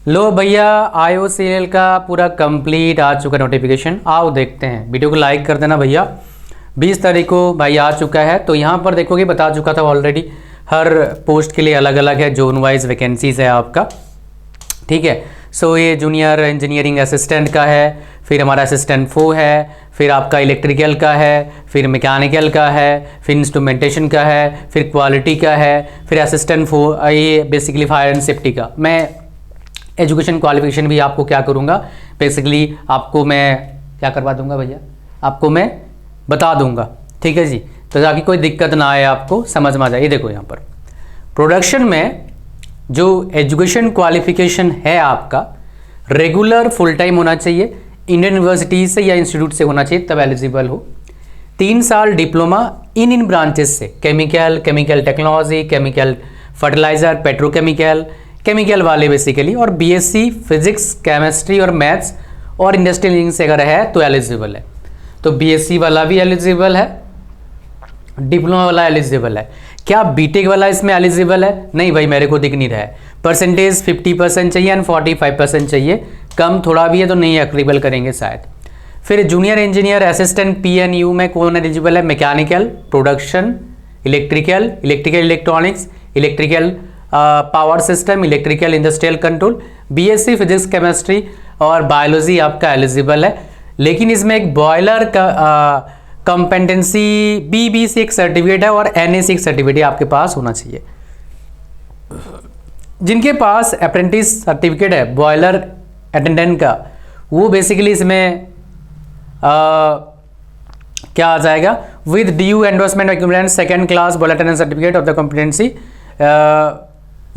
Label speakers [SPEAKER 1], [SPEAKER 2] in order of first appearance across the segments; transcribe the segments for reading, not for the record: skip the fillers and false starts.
[SPEAKER 1] लो भैया, IOCL का पूरा कंप्लीट आ चुका नोटिफिकेशन। आओ देखते हैं, वीडियो को लाइक कर देना भैया। 20 तारीख को भाई आ चुका है। तो यहाँ पर देखोगे बता चुका था ऑलरेडी, हर पोस्ट के लिए अलग अलग है, जोन वाइज वैकेंसीज है आपका। ठीक है, सो ये जूनियर इंजीनियरिंग असिस्टेंट का है, फिर हमारा असिस्टेंट 4 है, फिर आपका इलेक्ट्रिकल का है, फिर मैकेनिकल का है, फिर इंस्ट्रूमेंटेशन का है, फिर क्वालिटी का है, फिर असिस्टेंट 4 ये बेसिकली फायर एंड सेफ्टी का। मैं एजुकेशन क्वालिफिकेशन भी आपको क्या करूँगा, बेसिकली आपको मैं क्या करवा दूंगा भैया, आपको मैं बता दूंगा। ठीक है जी, तो ताकि कोई दिक्कत ना आए, आपको समझ में आ जाए। ये देखो यहाँ पर प्रोडक्शन में जो एजुकेशन क्वालिफिकेशन है आपका, रेगुलर फुल टाइम होना चाहिए, इंडियन यूनिवर्सिटी से या इंस्टीट्यूट से होना चाहिए तब एलिजिबल हो। 3 साल डिप्लोमा इन ब्रांचेस से, chemical, chemical technology, chemical fertiliser, petrochemical, chemical वाले बेसिकली, और बीएससी फिजिक्स, केमिस्ट्री और मैथ्स और इंडस्ट्रियल इंजीनियरिंग से अगर है तो एलिजिबल है। तो बीएससी वाला भी एलिजिबल है, डिप्लोमा वाला एलिजिबल है। क्या बीटेक वाला इसमें एलिजिबल है? नहीं भाई, मेरे को दिख नहीं रहा है। परसेंटेज 50% चाहिए एंड 45% चाहिए, कम थोड़ा भी है तो नहीं एप्लीकेबल करेंगे शायद। फिर जूनियर इंजीनियर असिस्टेंट PNU में कौन एलिजिबल है? Mechanical, production, electrical, electrical electronics, electrical power system, electrical industrial control, BSc physics chemistry और बायोलॉजी आपका एलिजिबल है। लेकिन इसमें एक बॉयलर का कॉम्पिटेंसी BBC एक सर्टिफिकेट है और NAC एक सर्टिफिकेट आपके पास होना चाहिए। जिनके पास अप्रेंटिस सर्टिफिकेट है बॉयलर अटेंडेंट का, वो बेसिकली इसमें क्या आ जाएगा, with due endorsement equivalent second class boiler attendant certificate of the competency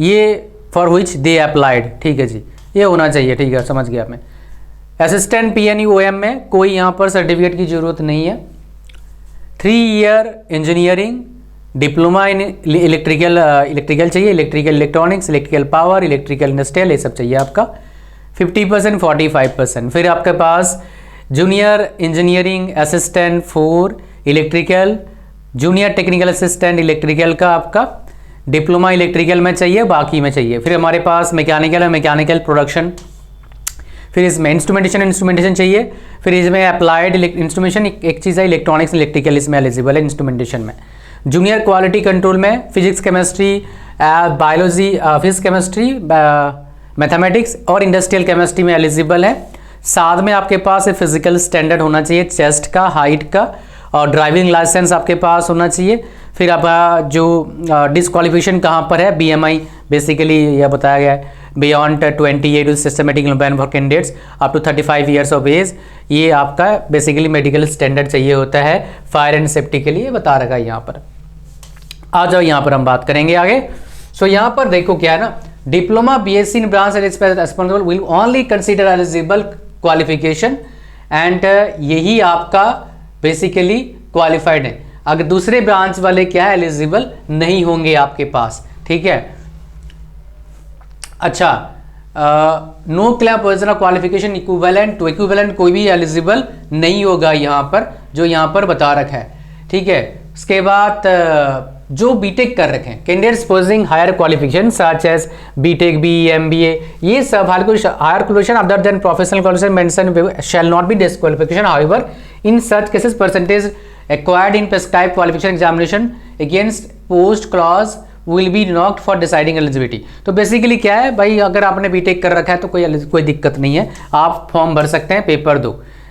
[SPEAKER 1] ये फॉर विच दे अप्लाइड। ठीक है जी, ये होना चाहिए। ठीक है, समझ गया मैं। असिस्टेंट PNU OM में कोई यहाँ पर सर्टिफिकेट की जरूरत नहीं है। 3 year engineering diploma in electrical चाहिए, electrical electronics, electrical power, electrical industrial, ये सब चाहिए आपका। 50% 45%। फिर आपके पास junior engineering assistant 4 electrical, junior technical assistant electrical का आपका डिप्लोमा इलेक्ट्रिकल में चाहिए, बाकी में चाहिए। फिर हमारे पास मैकेनिकल है, मैकेनिकल प्रोडक्शन। फिर इसमें इंस्ट्रूमेंटेशन चाहिए। फिर इसमें अप्लाइड इंस्ट्रूमेंटेशन एक चीज़ है, इलेक्ट्रॉनिक्स इलेक्ट्रिकल इसमें एलिजिबल है इंस्ट्रूमेंटेशन में। जूनियर क्वालिटी कंट्रोल में physics chemistry, biology, physics chemistry, mathematics और इंडस्ट्रियल केमिस्ट्री में एलिजिबल है। साथ में आपके पास फिजिकल स्टैंडर्ड होना चाहिए, चेस्ट का, हाइट का, और ड्राइविंग लाइसेंस आपके पास होना चाहिए। फिर आप जो डिस्क्वालिफिकेशन कहाँ पर है, BMI बेसिकली यह बताया गया है, beyond 28 systematic ban for candidates up to 35 years of age. ये आपका बेसिकली मेडिकल स्टैंडर्ड चाहिए होता है फायर एंड सेफ्टी के लिए, बता रखा है यहाँ पर। आ जाओ, यहाँ पर हम बात करेंगे आगे। सो यहाँ पर देखो क्या है ना, diploma BSc in branch responsible will only consider eligible qualification and यही आपका बेसिकली क्वालिफाइड है। अगर दूसरे ब्रांच वाले क्या है, एलिजिबल नहीं होंगे आपके पास। ठीक है, अच्छा, no claim personal qualification equivalent to equivalent कोई भी एलिजिबल नहीं होगा यहाँ पर, जो यहाँ पर बता रखा है। ठीक है, उसके बाद जो बीटेक कर रखे हैं candidates posing higher qualification such as BTech, BE, MBA, ये सब higher qualification other than professional qualification mention shall not be disqualification. However in such cases percentage acquired in prescribed qualification examination against post clause will be knocked for deciding eligibility। तो basically क्या है भाई, अगर आपने BTech कर रखा है तो कोई दिक्कत नहीं है, आप फॉर्म भर सकते हैं, पेपर दो।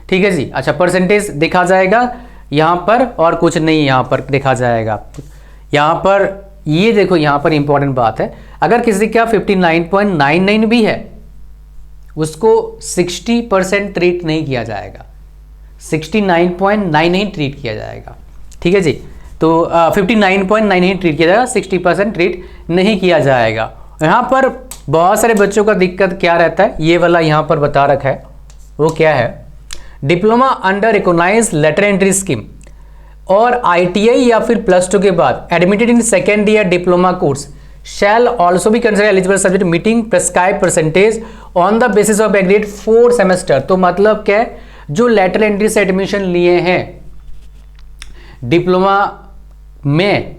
[SPEAKER 1] ठीक है जी। अच्छा, परसेंटेज देखा जाएगा यहाँ पर और कुछ नहीं यहाँ पर देखा जाएगा। यहाँ पर ये देखो, यहाँ पर इंपॉर्टेंट बात है, अगर किसी का 59.99 भी है उसको 60% ट्रीट नहीं किया जाएगा, 69.98 ट्रीट किया जाएगा। ठीक है जी, तो 59.98 ट्रीट किया जाएगा, 60% ट्रीट नहीं किया जाएगा। यहाँ पर बहुत सारे बच्चों का दिक्कत क्या रहता है, ये वाला यहाँ पर बता रखा है, वो क्या है, diploma under recognised lateral entry scheme और ITI या फिर +2 के बाद admitted in second year diploma course shall also be considered eligible subject meeting prescribed percentage on the basis of agreed 4 semester। तो मतलब क्या है, जो लेटर एंट्री से एडमिशन लिए हैं डिप्लोमा में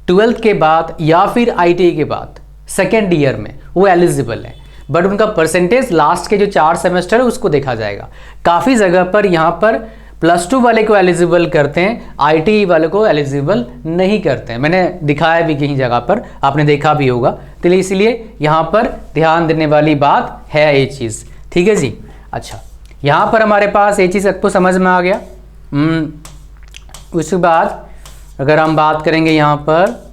[SPEAKER 1] 12th के बाद या फिर ITI के बाद सेकेंड ईयर में, वो एलिजिबल है। बट उनका परसेंटेज लास्ट के जो 4 सेमेस्टर है उसको देखा जाएगा। काफ़ी जगह पर यहाँ पर +2 वाले को एलिजिबल करते हैं, ITE वाले को एलिजिबल नहीं करते हैं। मैंने दिखाया भी कहीं जगह पर, आपने देखा भी होगा। तो इसलिए यहाँ पर ध्यान देने वाली बात है ये चीज़, ठीक है जी। अच्छा, यहाँ पर हमारे पास ये चीज़ आपको समझ में आ गया। उसके बाद अगर हम बात करेंगे यहाँ पर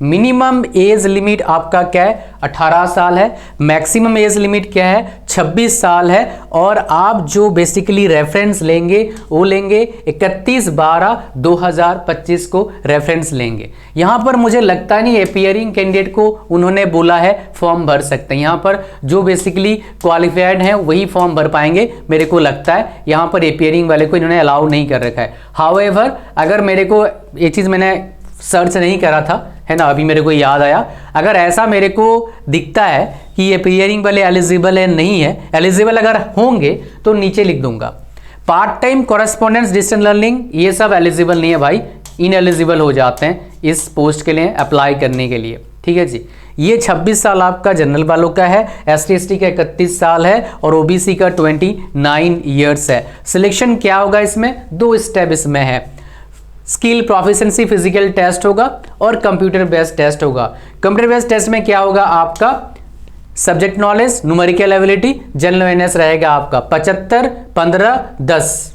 [SPEAKER 1] मिनिमम एज लिमिट आपका क्या है, 18 साल है। मैक्सिमम एज लिमिट क्या है, 26 साल है। और आप जो बेसिकली रेफरेंस लेंगे वो लेंगे 31/12/2025 को रेफरेंस लेंगे। यहाँ पर मुझे लगता नहीं अपीयरिंग कैंडिडेट को उन्होंने बोला है फॉर्म भर सकते हैं। यहाँ पर जो बेसिकली क्वालिफाइड हैं वही फॉर्म भर पाएंगे, मेरे को लगता है। यहाँ पर अपीयरिंग वाले को इन्होंने अलाउ नहीं कर रखा है। हाउएवर अगर मेरे को ये चीज़ मैंने सर्च नहीं करा था, है ना, अभी मेरे को याद आया, अगर ऐसा मेरे को दिखता है कि ये अपीयरिंग वाले एलिजिबल है नहीं है, एलिजिबल अगर होंगे तो नीचे लिख दूंगा। Part time correspondence distance learning ये सब एलिजिबल नहीं है भाई, इनएलिजिबल हो जाते हैं इस पोस्ट के लिए अप्लाई करने के लिए, ठीक है जी। ये 26 साल आपका जनरल वालों का है, ST/ST का 31 साल है और OBC का 29 ईयर्स है। सिलेक्शन क्या होगा इसमें, 2 स्टेप इसमें है। स्किल प्रोफिशिएंसी फिजिकल टेस्ट होगा और कंप्यूटर बेस्ड टेस्ट होगा। कंप्यूटर बेस्ड टेस्ट में क्या होगा आपका, subject knowledge, numerical ability, general awareness रहेगा आपका 75, 15, 10।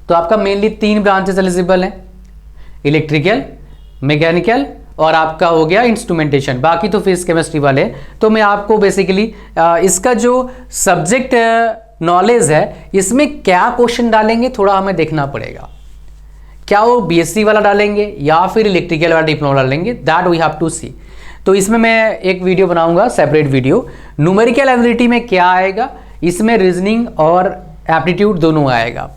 [SPEAKER 1] तो आपका मेनली 3 ब्रांचेस एलिजिबल हैं, इलेक्ट्रिकल, मैकेनिकल और आपका हो गया इंस्ट्रूमेंटेशन। बाकी तो फिजिक्स केमिस्ट्री वाले। तो मैं आपको बेसिकली इसका जो सब्जेक्ट नॉलेज है इसमें क्या क्वेश्चन डालेंगे थोड़ा हमें देखना पड़ेगा। क्या वो BSc वाला डालेंगे या फिर इलेक्ट्रिकल वाला डिप्लोमा डालेंगे, दैट वी हैव टू सी। तो इसमें मैं एक वीडियो बनाऊंगा, सेपरेट वीडियो। न्यूमेरिकल एबिलिटी में क्या आएगा, इसमें रीजनिंग और एप्टीट्यूड दोनों आएगा।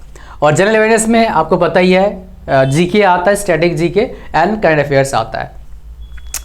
[SPEAKER 1] और जनरल अवेयरनेस में आपको पता ही है GK आता है, static GK and current affairs आता है।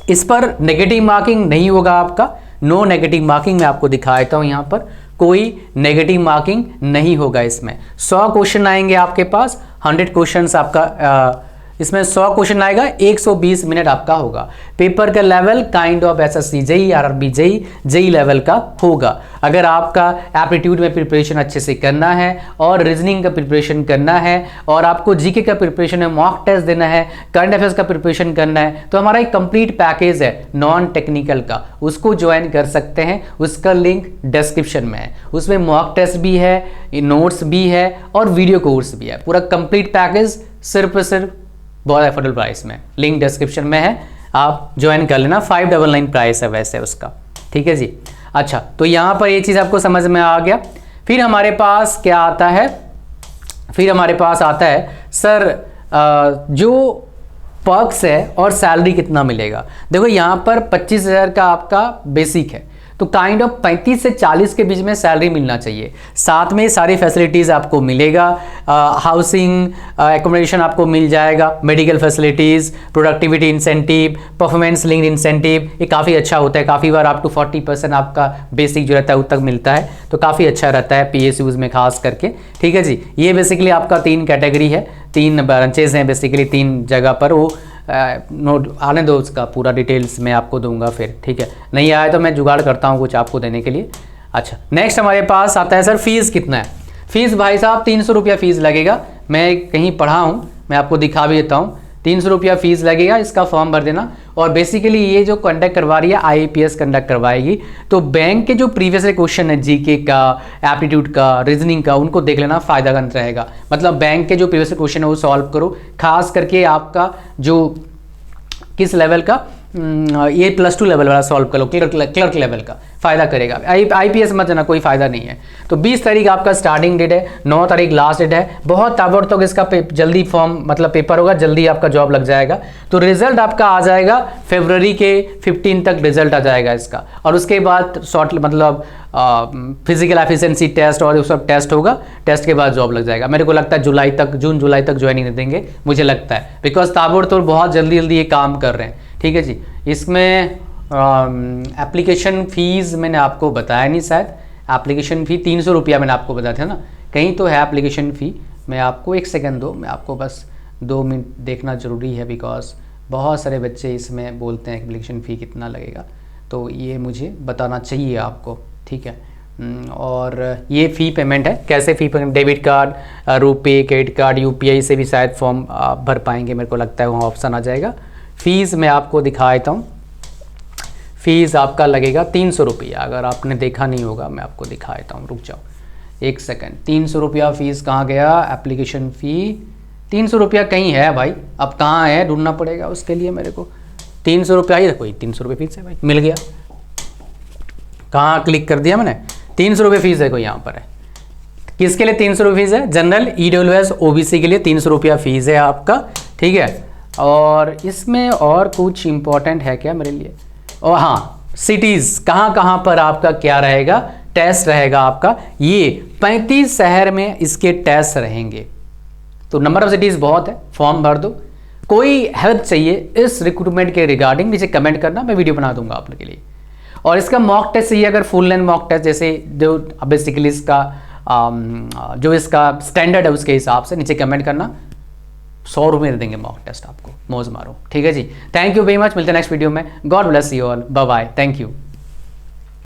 [SPEAKER 1] इस पर नेगेटिव मार्किंग नहीं होगा आपका, नो नेगेटिव मार्किंग। मैं आपको दिखा देता हूँ, यहाँ पर कोई नेगेटिव मार्किंग नहीं होगा। इसमें 100 क्वेश्चन आएंगे आपके पास, 100 क्वेश्चंस आपका इसमें 100 क्वेश्चन आएगा, 120 मिनट आपका होगा। पेपर का level kind of SSC JEE RRB JEE level का होगा। अगर आपका एप्टीट्यूड में प्रिपरेशन अच्छे से करना है और रीजनिंग का प्रिपरेशन करना है और आपको GK का प्रिपरेशन है, मॉक टेस्ट देना है, करंट अफेयर्स का प्रिपरेशन करना है, तो हमारा एक कंप्लीट पैकेज है नॉन टेक्निकल का, उसको ज्वाइन कर सकते हैं। उसका लिंक डिस्क्रिप्शन में है। उसमें मॉक टेस्ट भी है, नोट्स भी है और वीडियो कोर्स भी है। पूरा कंप्लीट पैकेज सिर्फ बहुत एफोर्डेबल प्राइस में, लिंक डिस्क्रिप्शन में है, आप ज्वाइन कर लेना। 599 प्राइस है वैसे उसका, ठीक है जी। अच्छा, तो यहाँ पर ये चीज़ आपको समझ में आ गया। फिर हमारे पास क्या आता है, फिर हमारे पास आता है सर जो पर्क्स है और सैलरी कितना मिलेगा। देखो यहाँ पर 25,000 का आपका बेसिक है, तो काइंड ऑफ 35 से 40 के बीच में सैलरी मिलना चाहिए। साथ में सारी फैसिलिटीज़ आपको मिलेगा, हाउसिंग एकोमोडेशन आपको मिल जाएगा, medical facilities, productivity incentive, performance linked incentive, ये काफ़ी अच्छा होता है। काफ़ी बार अप टू 40% आपका बेसिक जो रहता है उस तक मिलता है, तो काफ़ी अच्छा रहता है PSUs में खास करके, ठीक है जी। ये बेसिकली आपका 3 कैटेगरी है, 3 ब्रांचेज हैं बेसिकली, 3 जगह पर। वो नोट आने दो, उसका पूरा डिटेल्स मैं आपको दूंगा फिर, ठीक है। नहीं आया तो मैं जुगाड़ करता हूँ कुछ आपको देने के लिए। अच्छा, नेक्स्ट हमारे पास आता है सर फीस कितना है। फीस भाई साहब 300 रुपया फीस लगेगा। मैं कहीं पढ़ा हूँ, मैं आपको दिखा भी देता हूँ। 300 रुपया फीस लगेगा, इसका फॉर्म भर देना। और बेसिकली ये जो कंडक्ट करवा रही है IAPS कंडक्ट करवाएगी, तो बैंक के जो प्रीवियस क्वेश्चन है GK का, एप्टीट्यूड का, रीजनिंग का, उनको देख लेना, फायदामंद रहेगा। मतलब बैंक के जो प्रीवियस क्वेश्चन है वो सॉल्व करो, खास करके आपका जो किस लेवल का, ये +2 लेवल वाला सॉल्व कर लो, क्लर्क लेवल का, फायदा करेगा। IPS मत जाना, कोई फायदा नहीं है। तो 20 तारीख आपका स्टार्टिंग डेट है, 9 तारीख लास्ट डेट है। बहुत ताबड़तोड़ इसका जल्दी फॉर्म मतलब पेपर होगा, जल्दी आपका जॉब लग जाएगा। तो रिजल्ट आपका आ जाएगा फरवरी के 15 तक रिजल्ट आ जाएगा इसका। और उसके बाद शॉर्ट मतलब फिजिकल एफिशिएंसी टेस्ट और सब टेस्ट होगा, टेस्ट के बाद जॉब लग जाएगा। मेरे को लगता है जुलाई तक, जून जुलाई तक ज्वाइनिंग देंगे मुझे लगता है, बिकॉज ताबड़तोड़ बहुत जल्दी ये काम कर रहे हैं, ठीक है जी। इसमें एप्लीकेशन फ़ीस मैंने आपको बताया नहीं शायद। एप्लीकेशन फ़ी 300 रुपया मैंने आपको बताया था ना, कहीं तो है एप्लीकेशन फ़ी। मैं आपको 1 सेकंड दो, मैं आपको बस 2 मिनट देखना ज़रूरी है, बिकॉज बहुत सारे बच्चे इसमें बोलते हैं एप्लीकेशन फ़ी कितना लगेगा। तो ये मुझे बताना चाहिए आपको, ठीक है। और ये फ़ी पेमेंट है, कैसे फ़ी payment, debit card, RuPay, credit card, UPI से भी शायद फॉर्म आप भर पाएंगे, मेरे को लगता है वहाँ ऑप्शन आ जाएगा। फ़ीस मैं आपको दिखा देता हूँ। फ़ीस आपका लगेगा 300 रुपया, अगर आपने देखा नहीं होगा मैं आपको दिखा देता हूँ, रुक जाओ 1 सेकंड। 300 रुपया फ़ीस कहाँ गया, एप्लीकेशन फ़ी 300 रुपया कहीं है भाई, अब कहाँ है ढूंढना पड़ेगा उसके लिए मेरे को। 300 रुपया ही देखो, 300 रुपये फीस है भाई, मिल गया, कहाँ क्लिक कर दिया मैंने, 300 रुपये फीस है, कोई यहाँ पर है। किसके लिए 300 रुपये फीस है, जनरल, EWS, OBC के लिए 300 रुपया फीस है आपका, ठीक है। और इसमें और कुछ इंपॉर्टेंट है क्या मेरे लिए, और हाँ, सिटीज़ कहाँ कहाँ पर आपका क्या रहेगा, टेस्ट रहेगा आपका, ये 35 शहर में इसके टेस्ट रहेंगे। तो नंबर ऑफ सिटीज़ बहुत है, फॉर्म भर दो। कोई हेल्प चाहिए इस रिक्रूटमेंट के रिगार्डिंग नीचे कमेंट करना, मैं वीडियो बना दूंगा आप लोग के लिए। और इसका मॉक टेस्ट चाहिए, अगर फुल लेंथ मॉक टेस्ट, जैसे जो बेसिकली इसका जो इसका स्टैंडर्ड है उसके हिसाब से नीचे कमेंट करना, 100 रुपये दे देंगे मॉक टेस्ट आपको, मौज मारो, ठीक है जी। थैंक यू वेरी मच, मिलते हैं नेक्स्ट वीडियो में। God bless you all, bye bye, thank you.